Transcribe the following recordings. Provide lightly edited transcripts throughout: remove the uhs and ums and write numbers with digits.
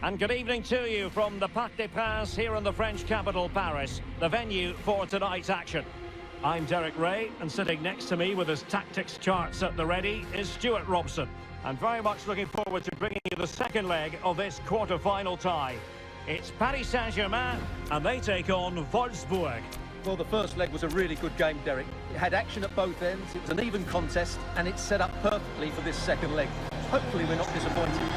And good evening to you from the Parc des Princes here in the French capital, Paris, the venue for tonight's action. I'm Derek Ray, and sitting next to me with his tactics charts at the ready is Stuart Robson. And very much looking forward to bringing you the second leg of this quarter-final tie. It's Paris Saint-Germain, and they take on Wolfsburg. Well, the first leg was a really good game, Derek. It had action at both ends, it was an even contest, and it's set up perfectly for this second leg. Hopefully we're not disappointed.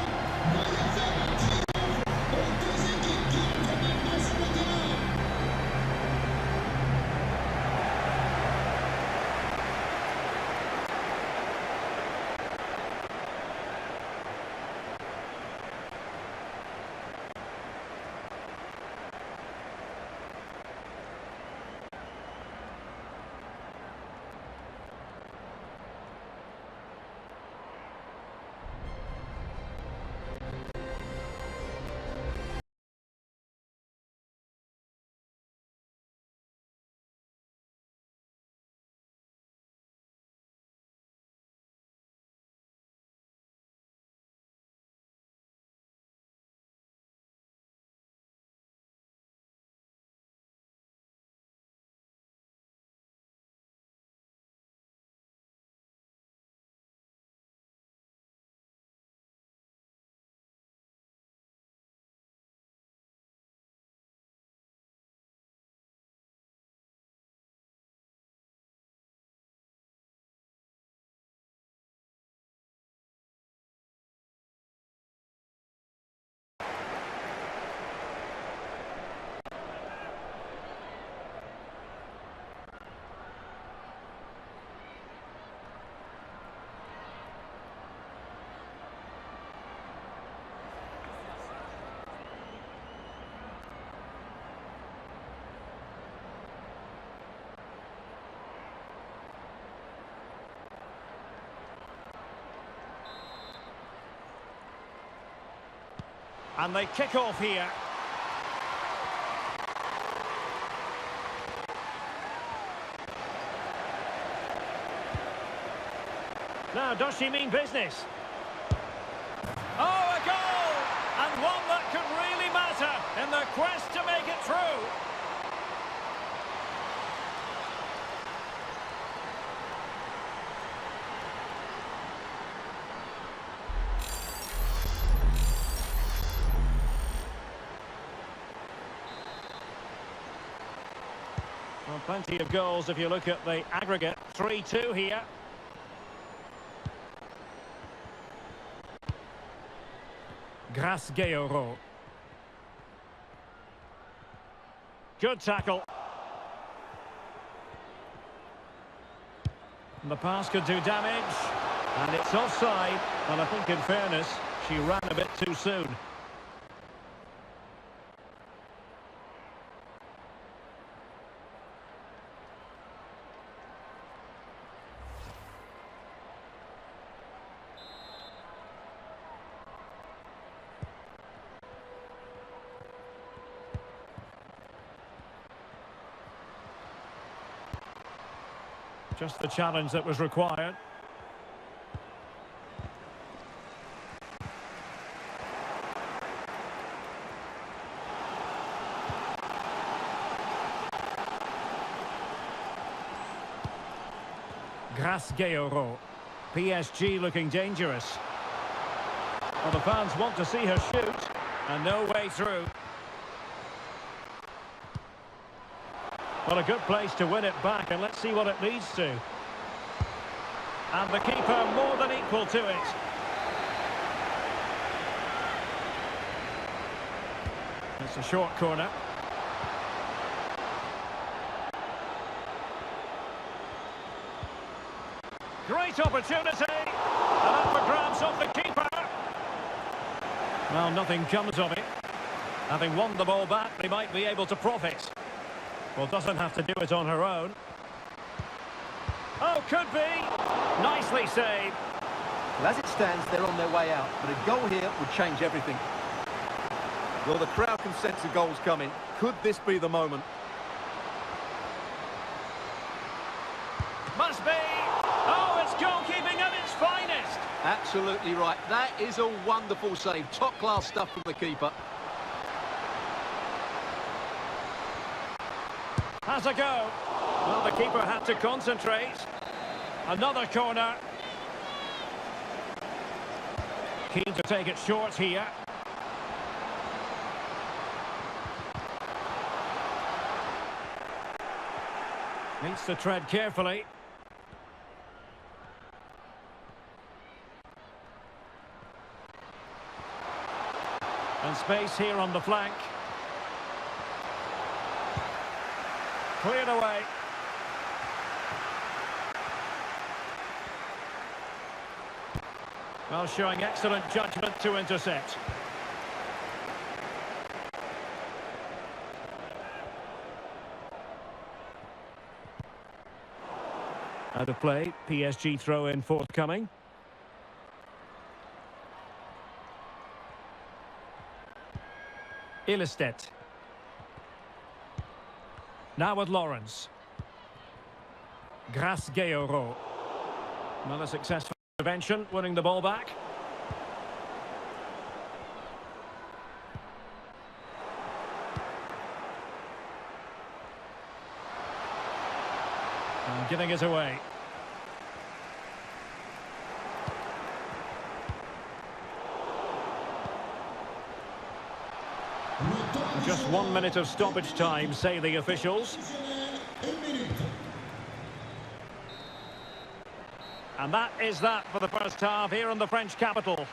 And they kick off here. Now, does she mean business? Oh, a goal! And one that could really matter in the quest to make it through. Well, plenty of goals if you look at the aggregate. 3-2 here. Grace-Gueiro. Good tackle. And the pass could do damage. And it's offside. And I think in fairness, she ran a bit too soon. Just the challenge that was required. Grace-Gueiro. PSG looking dangerous. Well, the fans want to see her shoot, and no way through. Well, a good place to win it back, and let's see what it leads to. And the keeper more than equal to it. It's a short corner. Great opportunity. And up for grabs off the keeper. Well, nothing comes of it. Having won the ball back, they might be able to profit. Well, doesn't have to do it on her own. Oh, could be. Nicely saved. Well, as it stands, they're on their way out, but a goal here would change everything. Well, the crowd can sense the goals coming. Could this be the moment? Must be. Oh, it's goalkeeping at its finest. absolutely right. That is a wonderful save. Top-class stuff from the keeper. Has a go. Well, the keeper had to concentrate. Another corner. Keen to take it short here. Needs to tread carefully. And space here on the flank. Cleared away. Well, showing excellent judgment to intercept. Out of play, PSG throw-in forthcoming. Ilestedt. Now with Lawrence. Grasgeoro. Another successful intervention, winning the ball back. And giving it away. Just 1 minute of stoppage time, say the officials. And that is that for the first half here in the French capital.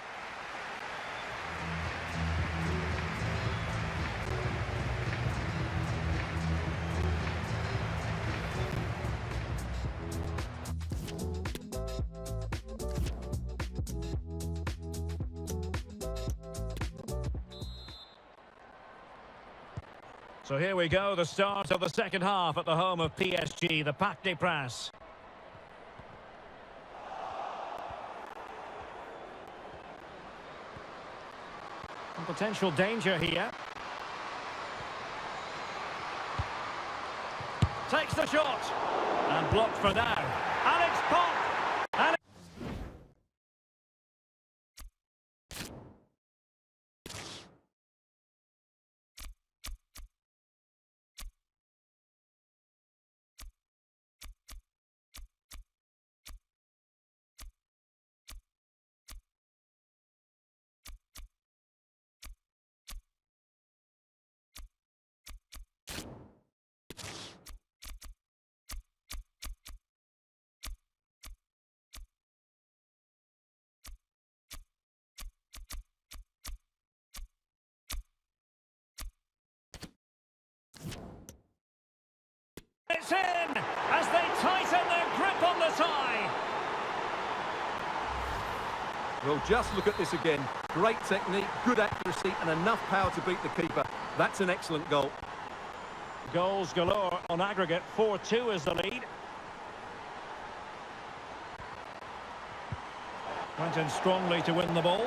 So here we go, the start of the second half at the home of PSG, the Parc des Princes. Some potential danger here. Takes the shot. And blocked for now. And it's popped. And it's in as they tighten their grip on the tie. Well, just look at this again. Great technique, good accuracy, and enough power to beat the keeper. That's an excellent goal. Goals galore on aggregate. 4-2 is the lead. Went in strongly to win the ball.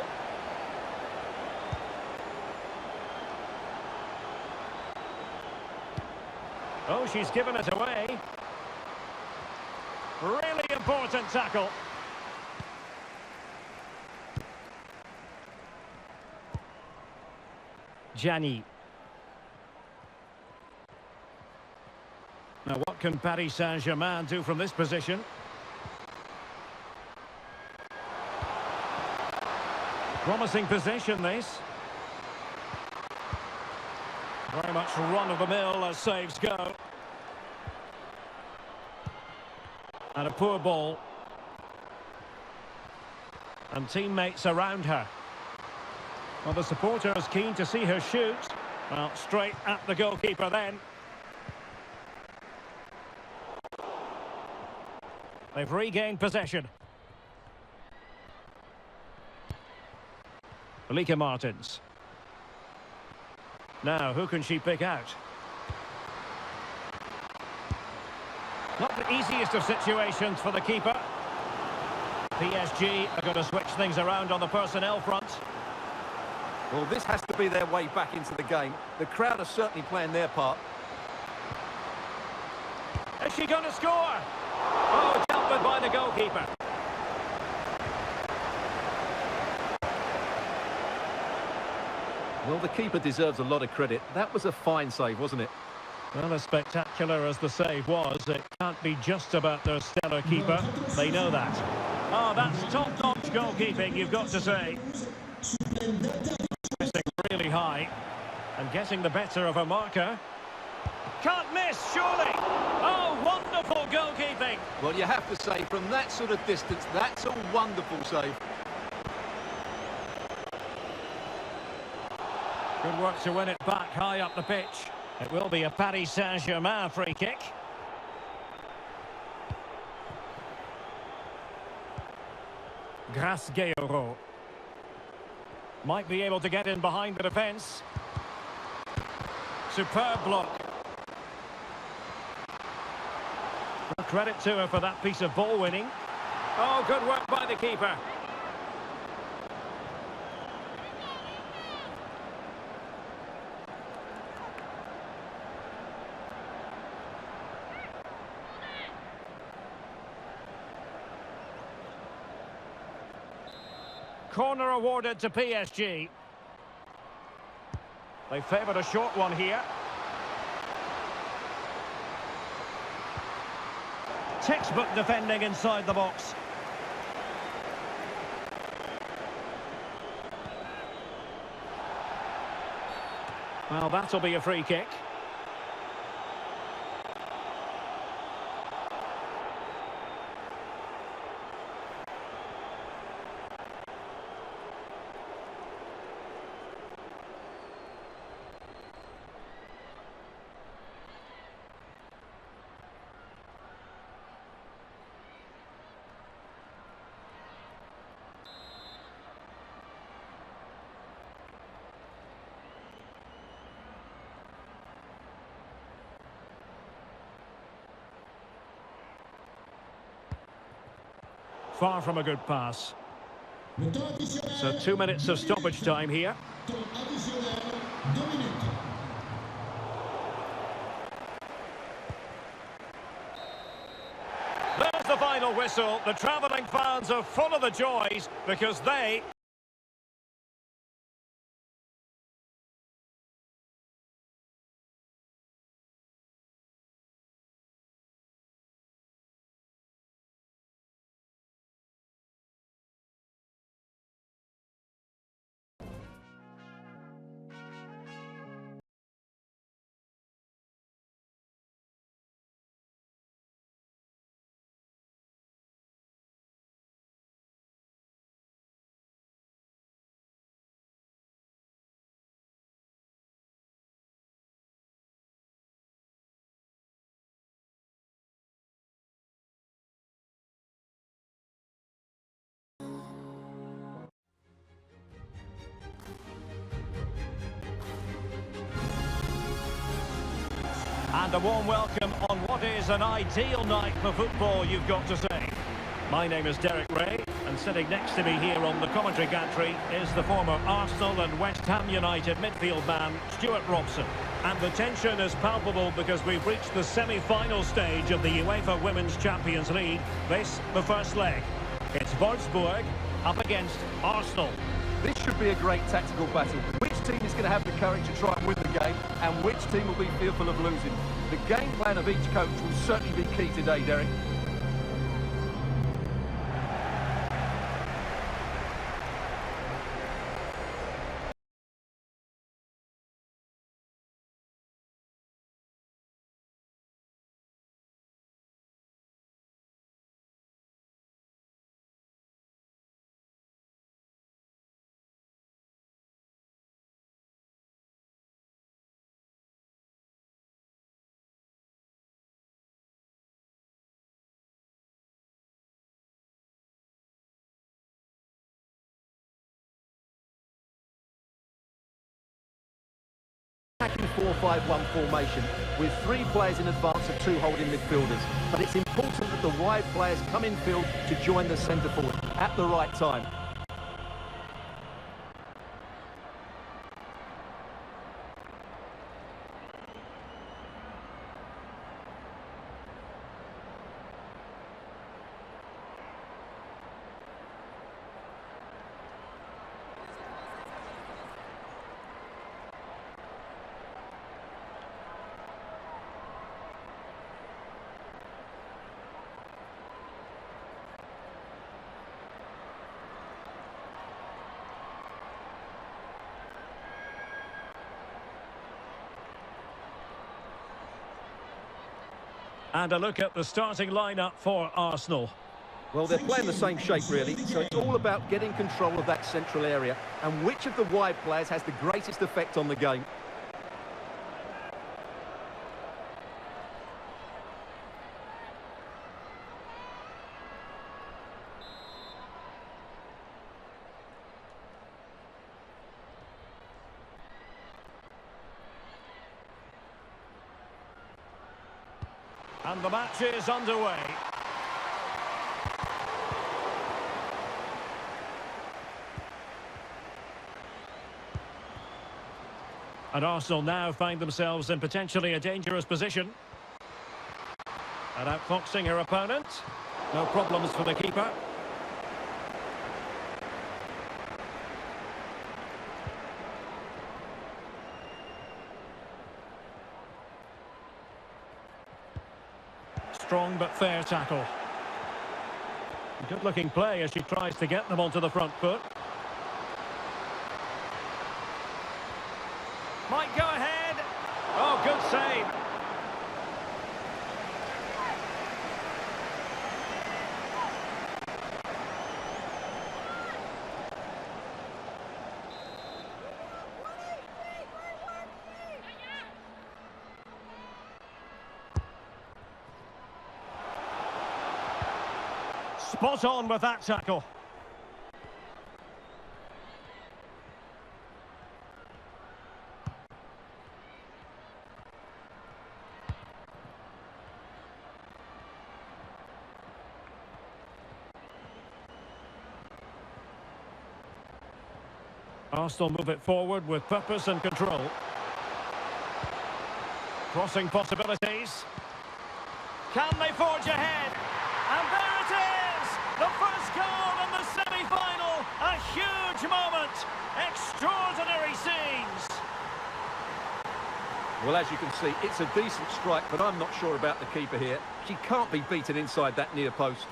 Oh, she's given it away. Really important tackle. Gianni. Now, what can Paris Saint-Germain do from this position? Promising possession, this. Very much run-of-the-mill as saves go. And a poor ball. And teammates around her. Well, the supporter is keen to see her shoot. Well, straight at the goalkeeper then. They've regained possession. Malika Martins. Now, who can she pick out? Not the easiest of situations for the keeper. PSG are going to switch things around on the personnel front. Well, this has to be their way back into the game. The crowd are certainly playing their part. Is she going to score? Oh, dealt with by the goalkeeper. Well, the keeper deserves a lot of credit. That was a fine save, wasn't it? Well, as spectacular as the save was, it can't be just about their stellar keeper. They know that. Oh, that's top-notch goalkeeping, you've got to say. Pressing really high and getting the better of a marker. Can't miss, surely. Oh, wonderful goalkeeping. Well, you have to say, from that sort of distance, that's a wonderful save. Good work to win it back high up the pitch. It will be a Paris Saint-Germain free kick. Grace-Gueiro. Might be able to get in behind the defence. Superb block. Well, credit to her for that piece of ball winning. Oh, good work by the keeper. Corner awarded to PSG. They favoured a short one here. Textbook defending inside the box. Well, that'll be a free kick. Far from a good pass. So 2 minutes of stoppage time here. There's the final whistle. The travelling fans are full of the joys because they... And a warm welcome on what is an ideal night for football, you've got to say. My name is Derek Ray, and sitting next to me here on the commentary gantry is the former Arsenal and West Ham United midfield man, Stuart Robson. And the tension is palpable because we've reached the semi-final stage of the UEFA Women's Champions League. This, the first leg. It's Wolfsburg up against Arsenal. This should be a great tactical battle. Which team is going to have the courage to try and win the game, and which team will be fearful of losing? The game plan of each coach will certainly be key today, Derek. Attacking 4-5-1 formation with 3 players in advance of 2 holding midfielders. But it's important that the wide players come in field to join the centre forward at the right time. And a look at the starting lineup for Arsenal. Well, they're playing the same shape, really, so it's all about getting control of that central area and which of the wide players has the greatest effect on the game. And the match is underway. And Arsenal now find themselves in potentially a dangerous position. And outfoxing her opponent. No problems for the keeper. Strong but fair tackle. Good looking play as she tries to get them onto the front foot. Might go ahead. Oh, good save. Spot on with that tackle. Arsenal move it forward with purpose and control. Crossing possibilities. Can they forge ahead? And there it is! The first goal in the semi-final! A huge moment! Extraordinary scenes! Well, as you can see, it's a decent strike, but I'm not sure about the keeper here. She can't be beaten inside that near post.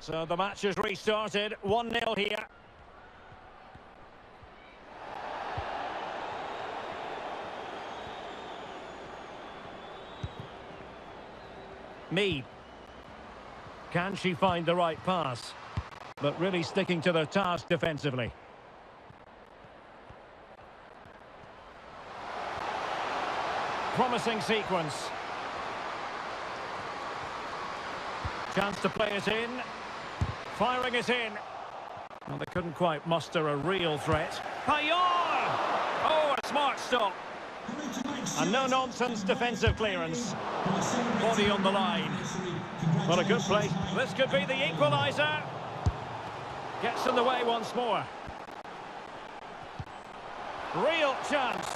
So the match has restarted, 1-0 here. Mead. Can she find the right pass? But really sticking to their task defensively. Promising sequence. Chance to play it in. Firing it in. Well, they couldn't quite muster a real threat. Payeur! Oh, a smart stop. A no-nonsense defensive clearance. Body on the line. What a good play. This could be the equaliser. Gets in the way once more. Real chance.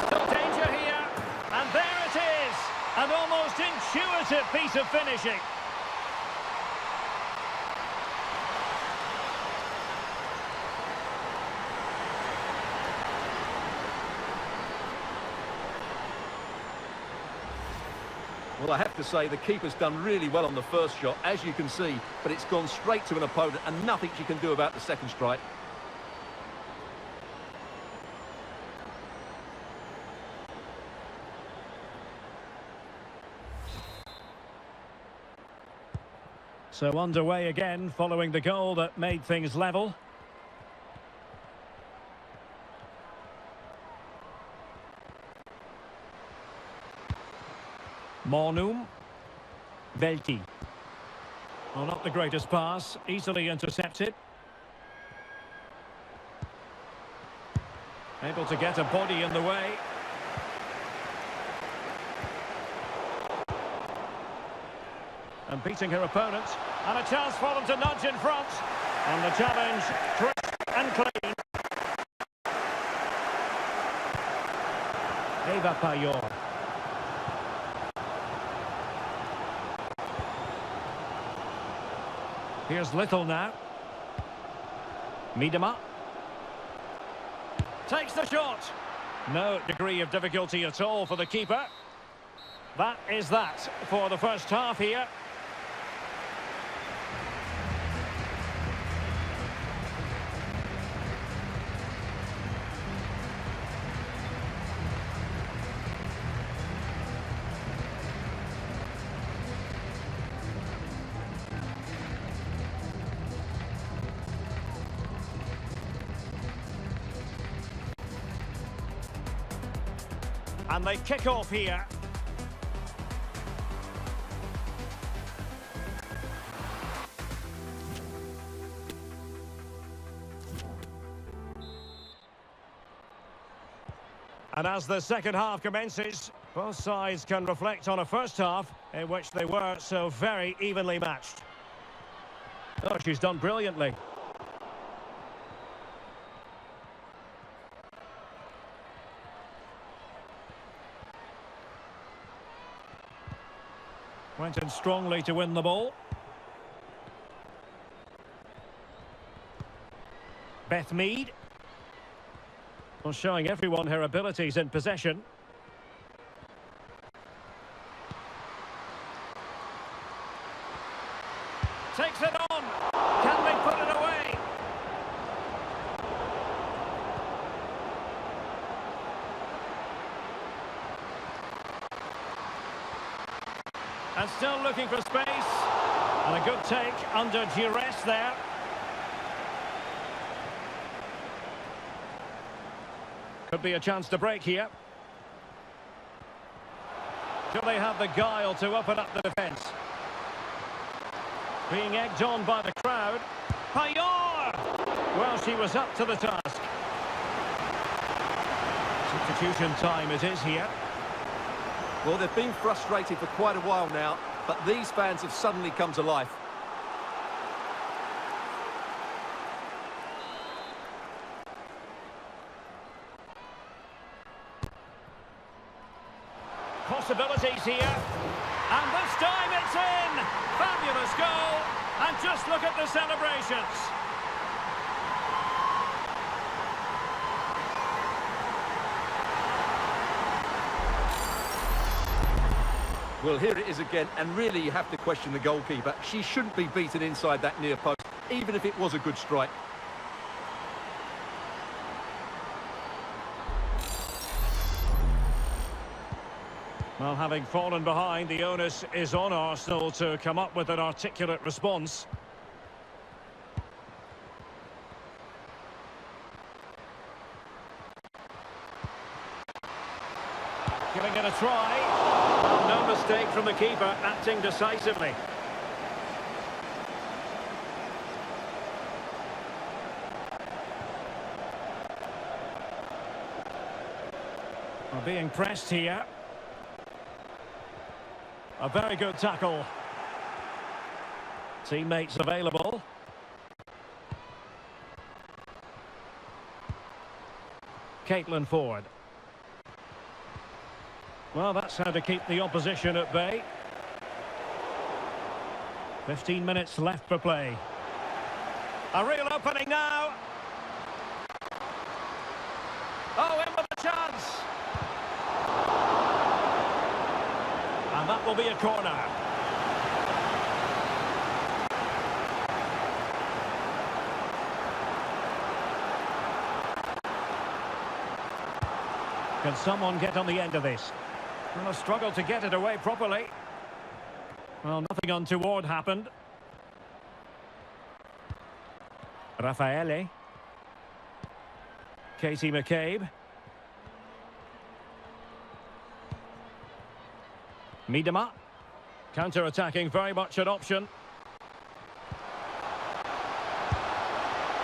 Still danger here. And there it is. An almost intuitive piece of finishing. Well, I have to say, the keeper's done really well on the first shot, as you can see, but it's gone straight to an opponent and nothing she can do about the second strike. So underway again following the goal that made things level. Mornum. Velti. Well, not the greatest pass, easily intercepted. Able to get a body in the way. And beating her opponent. And a chance for them to nudge in front. And the challenge, crisp and clean. Eva Payeur. Here's Little now. Miedema. Takes the shot. No degree of difficulty at all for the keeper. That is that for the first half here. And they kick off here. And as the second half commences, both sides can reflect on a first half in which they were so very evenly matched. Oh, she's done brilliantly. Went in strongly to win the ball. Beth Mead. Well, showing everyone her abilities in possession. Takes it on. Can they put it away? And still looking for space. And a good take under duress there. Could be a chance to break here. Do they have the guile to open up the defence? Being egged on by the crowd. Payor! Well, she was up to the task. Substitution time it is here. Well, they've been frustrated for quite a while now, but these fans have suddenly come to life. Possibilities here. And this time it's in! Fabulous goal! And just look at the celebrations. Well, here it is again, and really you have to question the goalkeeper. She shouldn't be beaten inside that near post, even if it was a good strike. Well, having fallen behind, the onus is on Arsenal to come up with an articulate response. Giving it a try. No mistake from the keeper, acting decisively. We're being pressed here. A very good tackle. Teammates available. Caitlin Ford. Well, that's how to keep the opposition at bay. 15 minutes left for play. A real opening now. Oh, in with a chance. And that will be a corner. Can someone get on the end of this? Well, a struggle to get it away properly. Well, nothing untoward happened. Raffaele. Katie McCabe. Miedema. Counter-attacking, very much an option.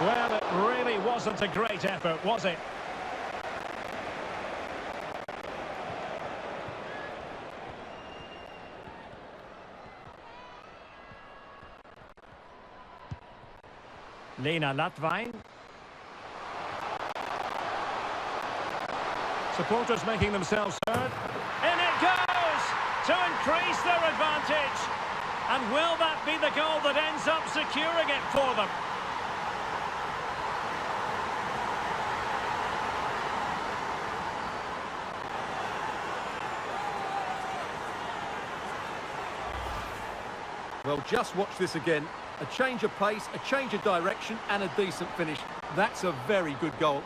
Well, it really wasn't a great effort, was it? Lena Latvain. Supporters making themselves heard. In it goes! To increase their advantage. And will that be the goal that ends up securing it for them? Well, just watch this again. A change of pace, a change of direction, and a decent finish. That's a very good goal.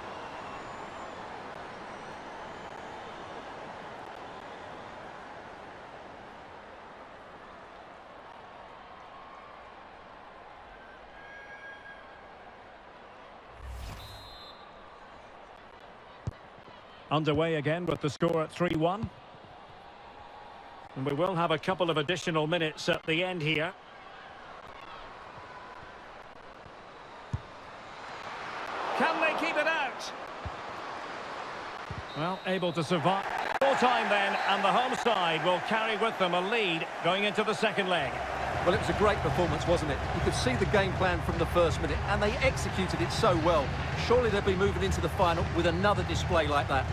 Underway again with the score at 3-1. And we will have a couple of additional minutes at the end here. Can they keep it out? Well, able to survive. Full time then, and the home side will carry with them a lead going into the second leg. Well, it was a great performance, wasn't it? You could see the game plan from the first minute, and they executed it so well. Surely they'll be moving into the final with another display like that.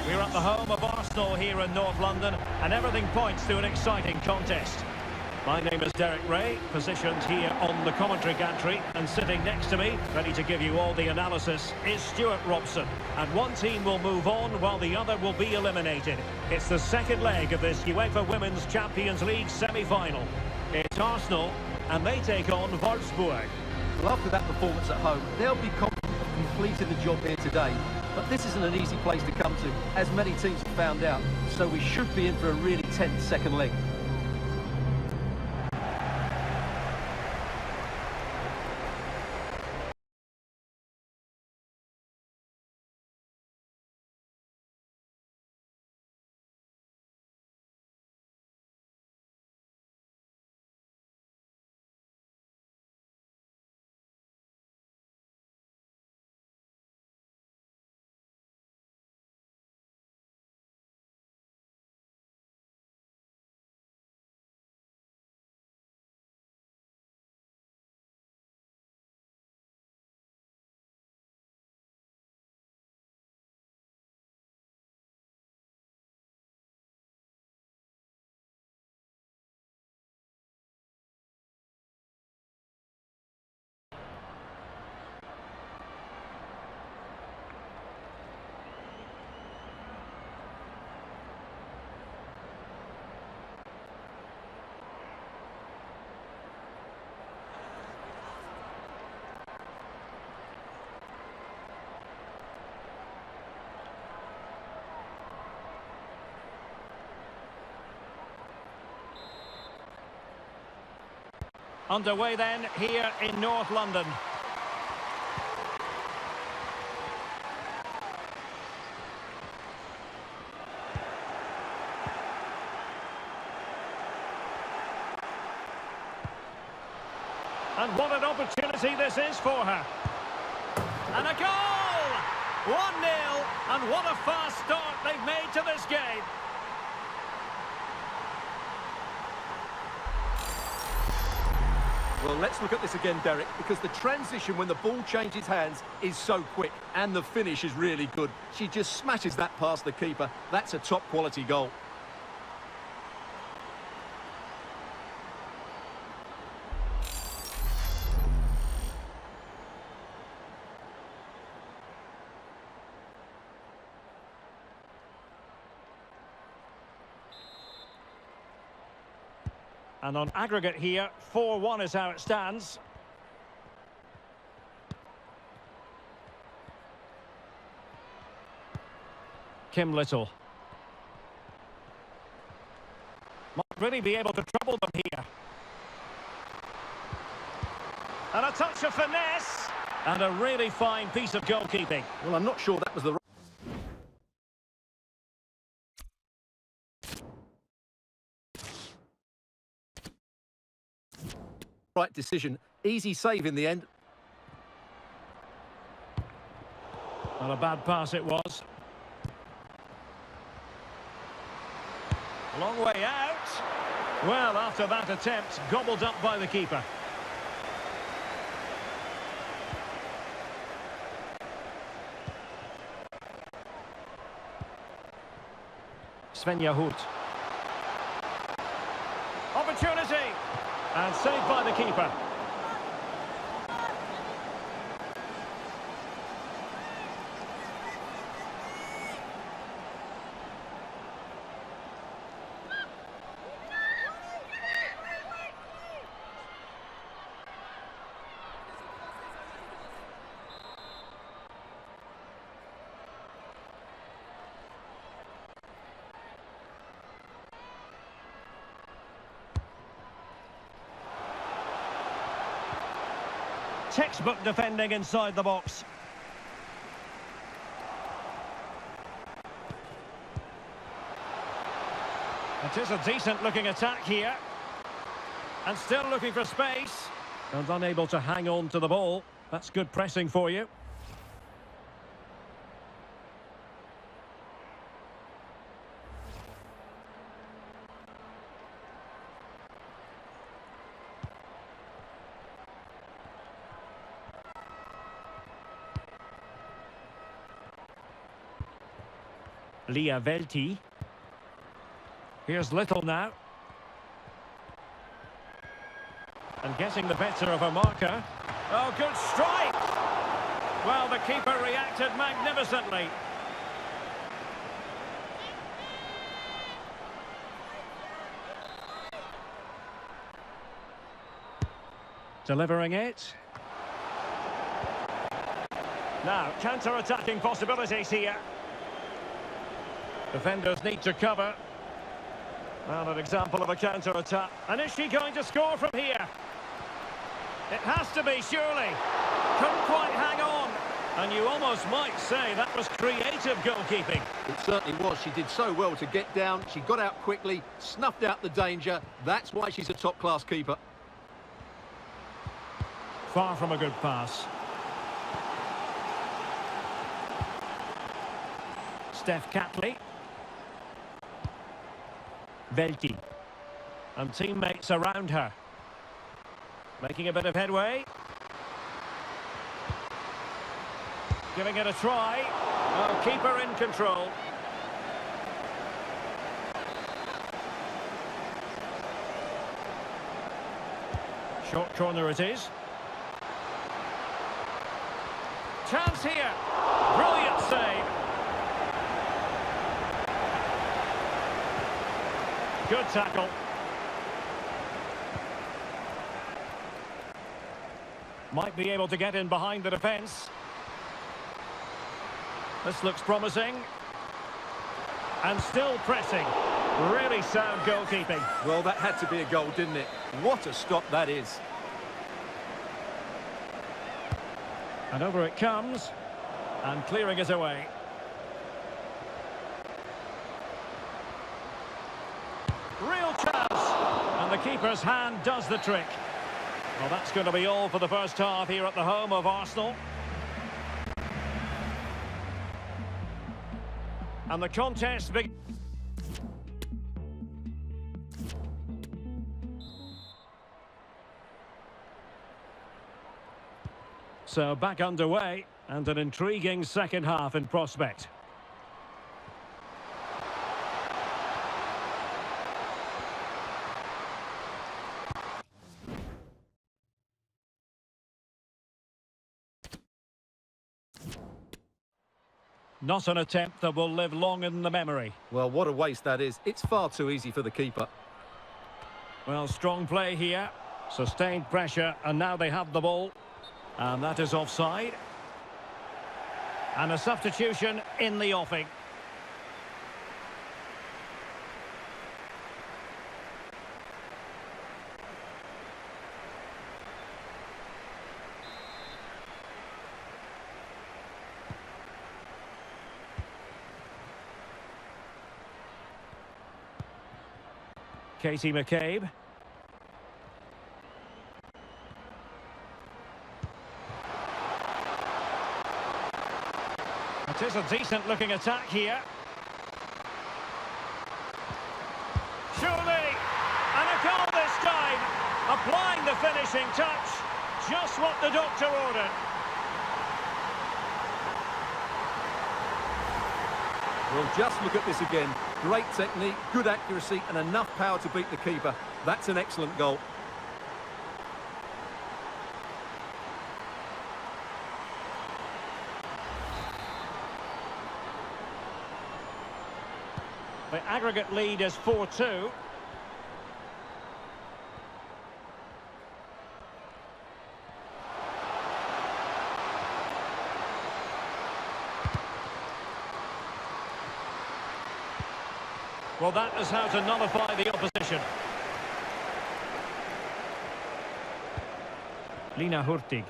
We're at the home of Arsenal here in North London, and everything points to an exciting contest. My name is Derek Ray, positioned here on the commentary gantry, and sitting next to me, ready to give you all the analysis, is Stuart Robson. And one team will move on while the other will be eliminated. It's the second leg of this UEFA Women's Champions League semi-final. It's Arsenal, and they take on Wolfsburg. Well, after that performance at home, they'll be confident of completing the job here today. But this isn't an easy place to come to, as many teams have found out. So we should be in for a really tense second leg. Underway then, here in North London. And what an opportunity this is for her. And a goal! 1-0, and what a fast start they've made to this game. Well, let's look at this again, Derek, because the transition when the ball changes hands is so quick, and the finish is really good. She just smashes that past the keeper. That's a top-quality goal. And on aggregate here, 4-1 is how it stands. Kim Little. Might really be able to trouble them here. And a touch of finesse. And a really fine piece of goalkeeping. Well, I'm not sure that was the... Right decision. Easy save in the end. Not a bad pass it was. Long way out. Well, after that attempt, gobbled up by the keeper. Svenja Hoot. Opportunity! And saved by the keeper. Textbook defending inside the box. It is a decent looking attack here. And still looking for space. And unable to hang on to the ball. That's good pressing for you. Leah Velti. Here's Little now. And getting the better of a marker. Oh, good strike! Well, the keeper reacted magnificently. Delivering it. Now, counter-attacking possibilities here. Defenders need to cover. Well, an example of a counter-attack. And is she going to score from here? It has to be, surely. Couldn't quite hang on. And you almost might say that was creative goalkeeping. It certainly was. She did so well to get down. She got out quickly, snuffed out the danger. That's why she's a top-class keeper. Far from a good pass. Steph Catley. Velti. And teammates around her. Making a bit of headway. Giving it a try. Oh, keeper in control. Short corner it is. Chance here. Brilliant save. Good tackle. Might be able to get in behind the defence. This looks promising. And still pressing. Really sound goalkeeping. Well, that had to be a goal, didn't it? What a stop that is. And over it comes. And clearing it away. Real chance. And the keeper's hand does the trick. Well, that's going to be all for the first half here at the home of Arsenal. And the contest begins. So back underway, and an intriguing second half in prospect. Not an attempt that will live long in the memory. Well, what a waste that is. It's far too easy for the keeper. Well, strong play here. Sustained pressure, and now they have the ball. And that is offside. And a substitution in the offing. Katie McCabe. It is a decent-looking attack here. Surely, and a goal this time. Applying the finishing touch. Just what the doctor ordered. Well, just look at this again. Great technique, good accuracy, and enough power to beat the keeper. That's an excellent goal. The aggregate lead is 4-2. Well, that is how to nullify the opposition. Lina Hurtig.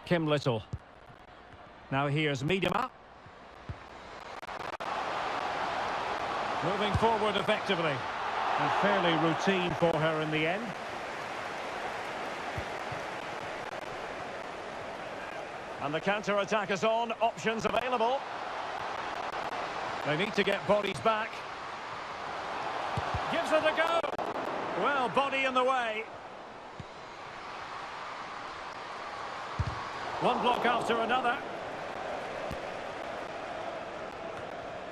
Kim Little. Now here's Miedema. Moving forward effectively. And fairly routine for her in the end. And the counter-attack is on. Options available. They need to get bodies back. Gives it a go. Well, body in the way. One block after another.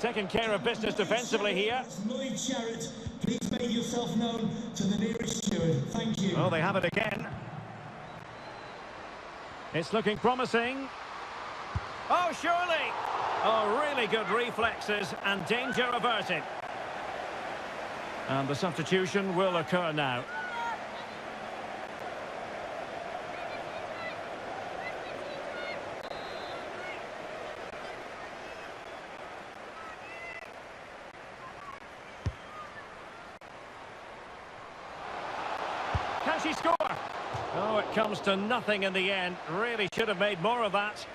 Taking care of business defensively here. Lloyd Sherritt, please make yourself known to the nearest steward. Thank you. Oh, they have it again. It's looking promising. Oh, surely. Oh, really good reflexes and danger averted. And the substitution will occur now. Can she score? Oh, it comes to nothing in the end. Really should have made more of that.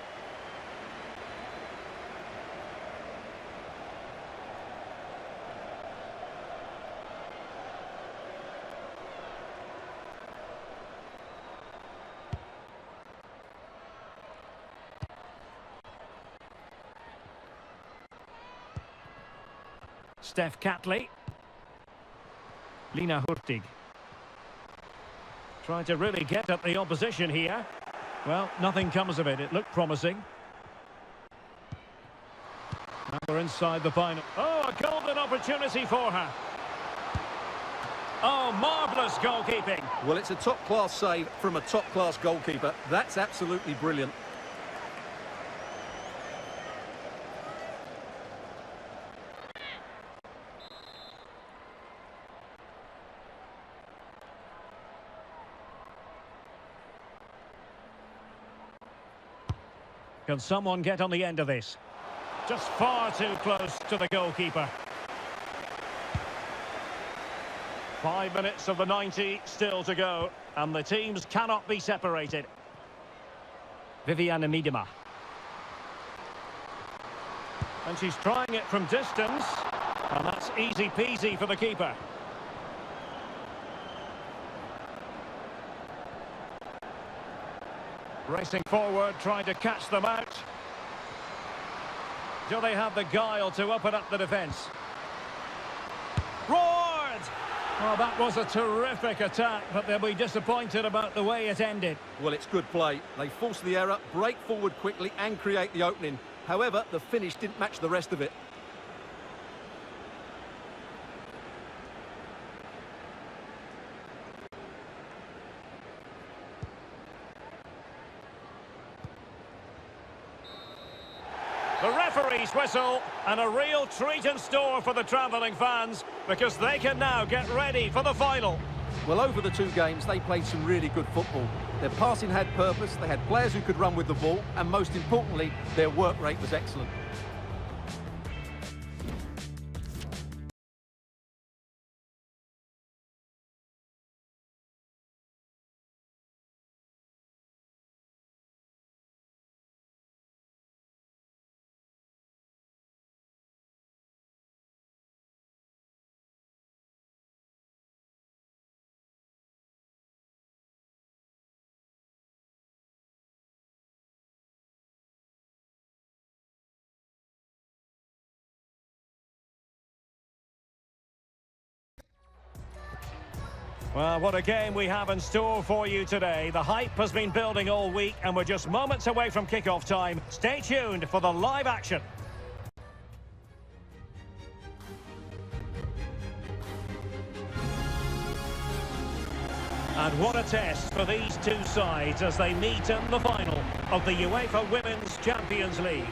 Steph Catley. Lina Hurtig. Trying to really get at the opposition here. Well, nothing comes of it. It looked promising. Now we're inside the final. Oh, a golden opportunity for her. Oh, marvellous goalkeeping. Well, it's a top-class save from a top-class goalkeeper. That's absolutely brilliant. Can someone get on the end of this? Just far too close to the goalkeeper. 5 minutes of the 90 still to go, and the teams cannot be separated. Vivianne Miedema. And she's trying it from distance, and that's easy peasy for the keeper. Racing forward, trying to catch them out. Do they have the guile to open up the defence? Roared! Oh, that was a terrific attack, but they'll be disappointed about the way it ended. Well, it's good play. They force the error, break forward quickly and create the opening. However, the finish didn't match the rest of it. The referee's whistle, and a real treat in store for the travelling fans, because they can now get ready for the final. Well, over the two games, they played some really good football. Their passing had purpose, they had players who could run with the ball, and most importantly, their work rate was excellent. Well, what a game we have in store for you today. The hype has been building all week and we're just moments away from kick-off time. Stay tuned for the live action. And what a test for these two sides as they meet in the final of the UEFA Women's Champions League.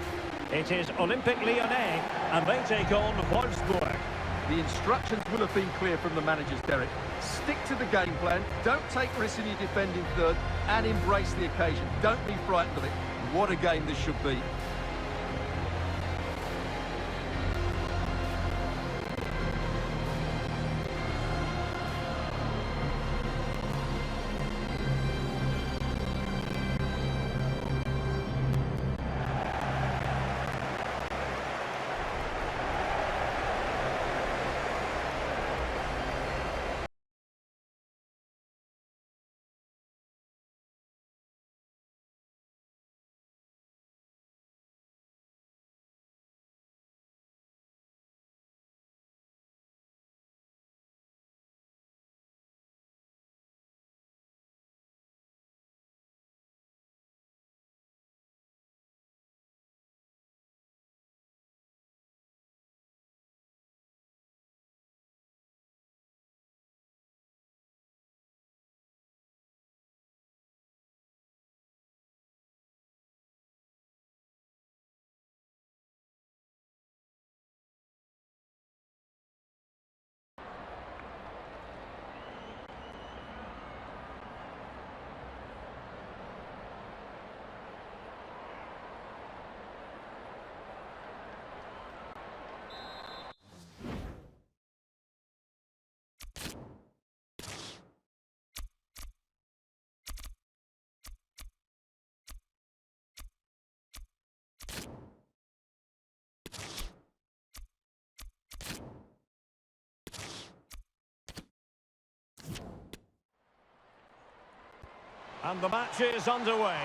It is Olympique Lyonnais and they take on Wolfsburg. The instructions will have been clear from the managers, Derek. Stick to the game plan, don't take risks in your defending third, and embrace the occasion. Don't be frightened of it. What a game this should be. And the match is underway.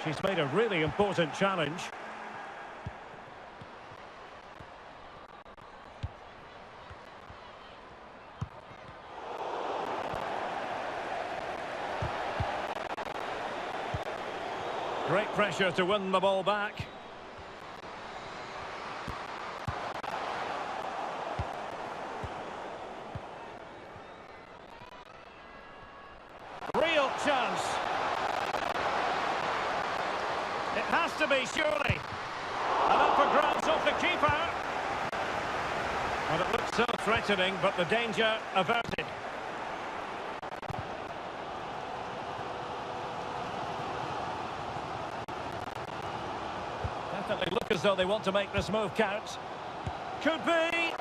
She's made a really important challenge. Great pressure to win the ball back. Real chance. It has to be, surely. And up for grabs off the keeper. Well, it looks so threatening, but the danger averted. Definitely look as though they want to make this move count. Could be.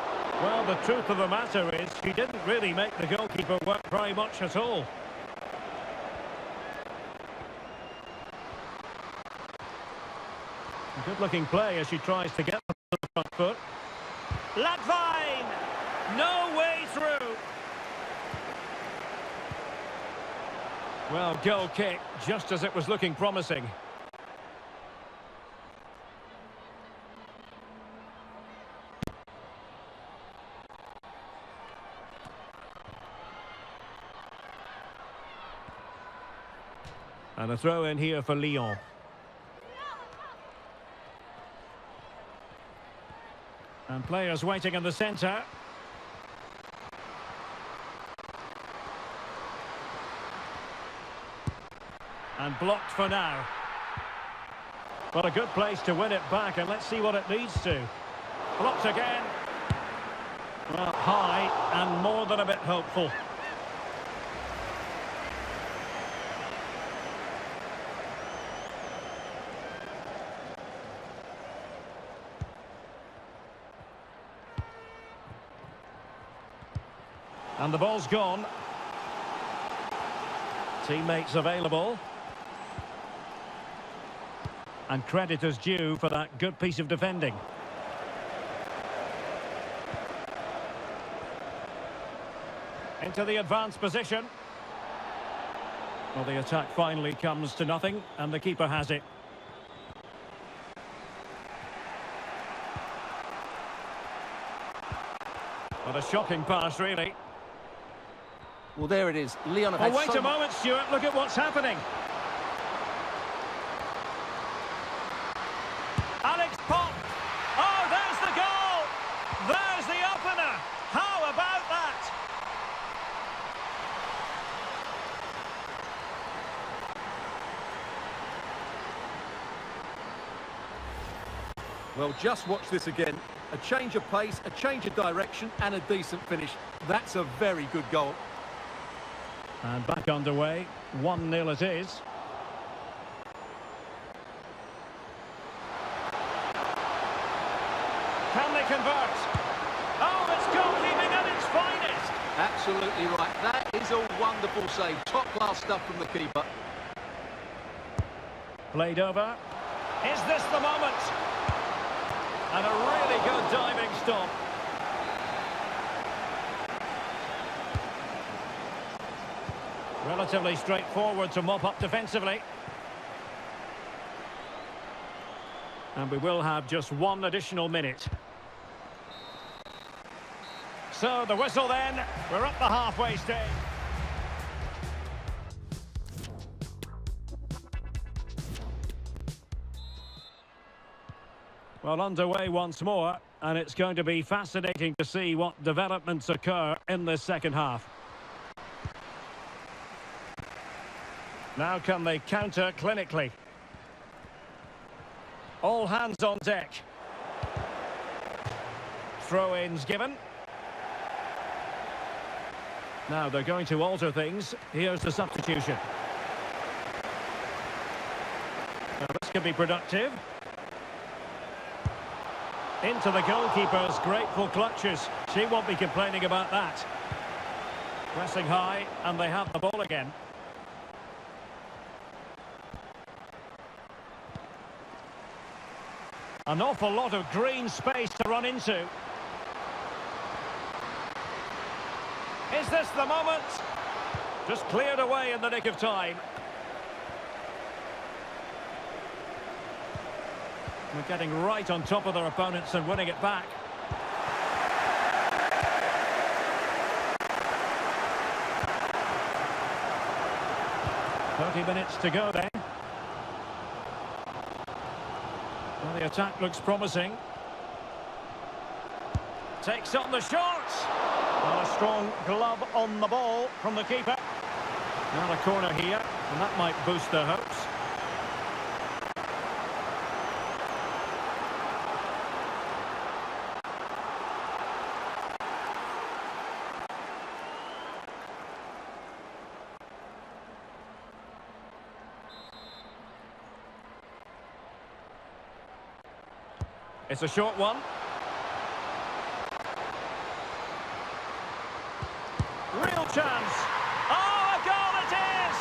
Well, the truth of the matter is she didn't really make the goalkeeper work very much at all. Good-looking play as she tries to get the front foot. Ladvine! No way through! Well, goal kick, just as it was looking promising. And a throw in here for Lyon. And players waiting in the centre. And blocked for now. But a good place to win it back, and let's see what it leads to. Blocked again. Well, high and more than a bit hopeful. And the ball's gone. Teammates available. And credit is due for that good piece of defending. Into the advanced position. Well, the attack finally comes to nothing, and the keeper has it. What a shocking pass, really. Well, there it is. Leon have Oh, had wait so a moment, Stuart. Look at what's happening. Alex Pop. Oh, there's the goal. There's the opener. How about that? Well, just watch this again. A change of pace, a change of direction, and a decent finish. That's a very good goal. And back underway. 1-0 it is. Can they convert? Oh, it's goalkeeping at its finest. Absolutely right. That is a wonderful save. Top-class stuff from the keeper. Played over. Is this the moment? And a really good diving stop. Relatively straightforward to mop up defensively. And we will have just one additional minute. So the whistle then. We're up the halfway stage. Well, underway once more, and it's going to be fascinating to see what developments occur in this second half. Now can they counter clinically? All hands on deck. Throw-ins given. Now they're going to alter things. Here's the substitution. Now this could be productive. Into the goalkeeper's grateful clutches. She won't be complaining about that. Pressing high, and they have the ball again. An awful lot of green space to run into. Is this the moment? Just cleared away in the nick of time. They're getting right on top of their opponents and winning it back. "30 minutes to go then. Well, the attack looks promising. Takes on the shots. Well, a strong glove on the ball from the keeper. Now a corner here, and that might boost their hopes. It's a short one. Real chance. Oh, a goal it is!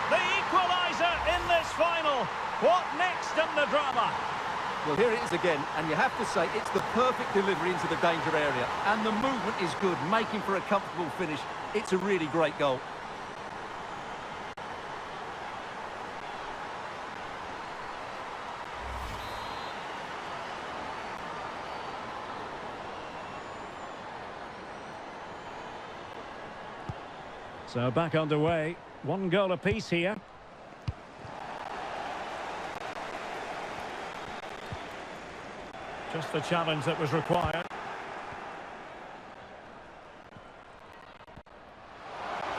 The equaliser in this final. What next in the drama? Well, here it is again, and you have to say it's the perfect delivery into the danger area. And the movement is good, making for a comfortable finish. It's a really great goal. So back underway. 1 goal apiece here. Just the challenge that was required.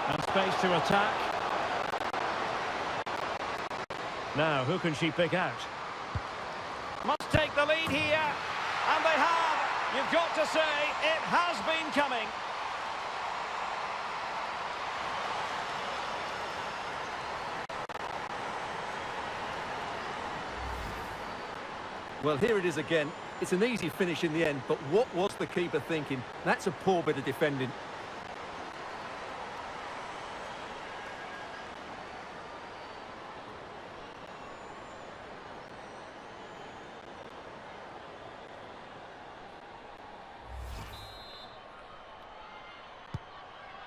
And space to attack. Now, who can she pick out? Must take the lead here. And they have. You've got to say, it has been coming. Well, here it is again. It's an easy finish in the end, but what was the keeper thinking? That's a poor bit of defending.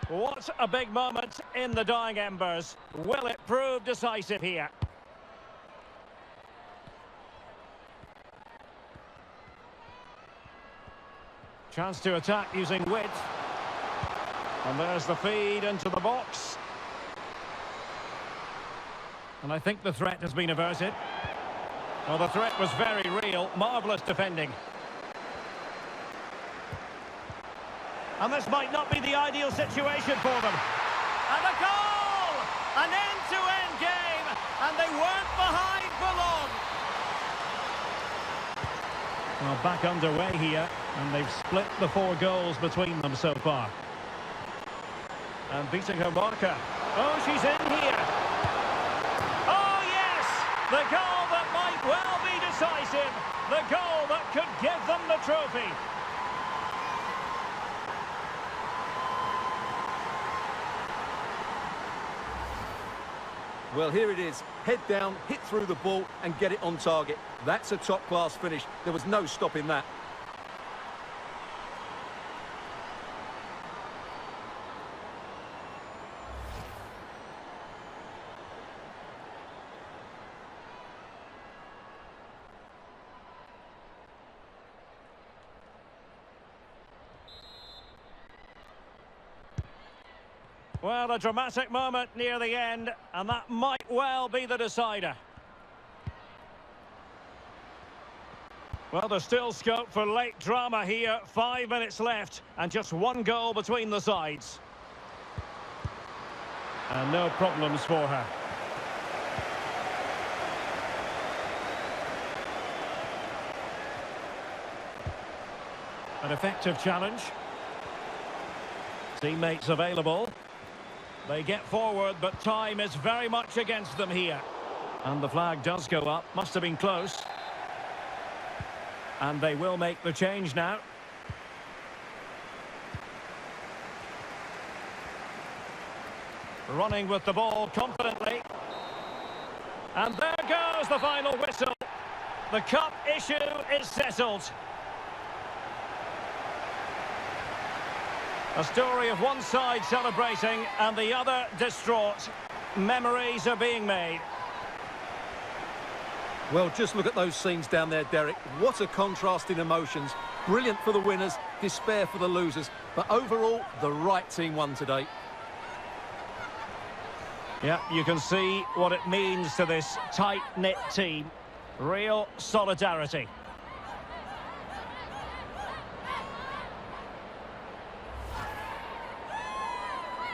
What a big moment in the dying embers. Will it prove decisive here? Chance to attack using width. And there's the feed into the box. And I think the threat has been averted. Well, the threat was very real. Marvellous defending. And this might not be the ideal situation for them. And a goal! An end-to-end game, and they weren't behind for long. Well, back underway here, and they've split the 4 goals between them so far. And beating her marker. Oh, she's in here. Oh, yes! The goal that might well be decisive. The goal that could give them the trophy. Well, here it is. Head down, hit through the ball and get it on target. That's a top-class finish. There was no stopping that. Well, a dramatic moment near the end, and that might well be the decider. Well, there's still scope for late drama here. 5 minutes left, and just 1 goal between the sides. And no problems for her. An effective challenge. Teammates available. They get forward, but time is very much against them here. And the flag does go up. Must have been close. And they will make the change now. Running with the ball confidently. And there goes the final whistle. The cup issue is settled. A story of one side celebrating and the other distraught. Memories are being made. Well, just look at those scenes down there, Derek. What a contrast in emotions. Brilliant for the winners, despair for the losers. But overall, the right team won today. Yeah, you can see what it means to this tight-knit team. Real solidarity.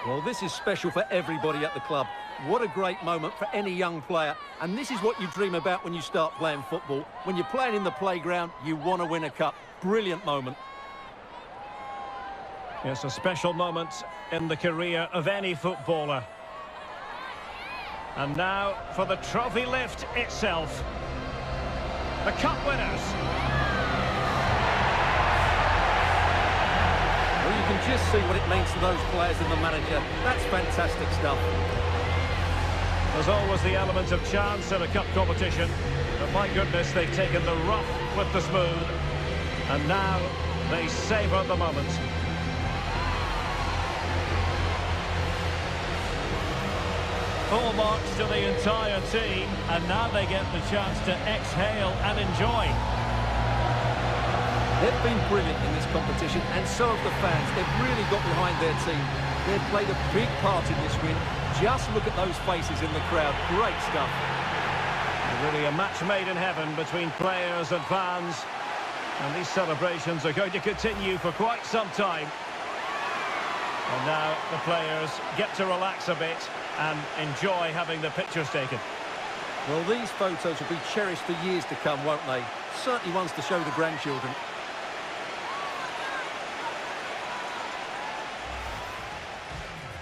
Well, this is special for everybody at the club. What a great moment for any young player. And this is what you dream about when you start playing football. When you're playing in the playground, you want to win a cup. Brilliant moment. It's a special moment in the career of any footballer. And now for the trophy lift itself. The cup winners. Well, you can just see what it means to those players and the manager. That's fantastic stuff. There's always the element of chance in a cup competition. But my goodness, they've taken the rough with the smooth. And now they savour the moment. Full marks to the entire team. And now they get the chance to exhale and enjoy. They've been brilliant in this competition, and so have the fans. They've really got behind their team. They've played a big part in this win. Just look at those faces in the crowd. Great stuff. Really a match made in heaven between players and fans. And these celebrations are going to continue for quite some time. And now the players get to relax a bit and enjoy having the pictures taken. Well, these photos will be cherished for years to come, won't they? Certainly ones to show the grandchildren.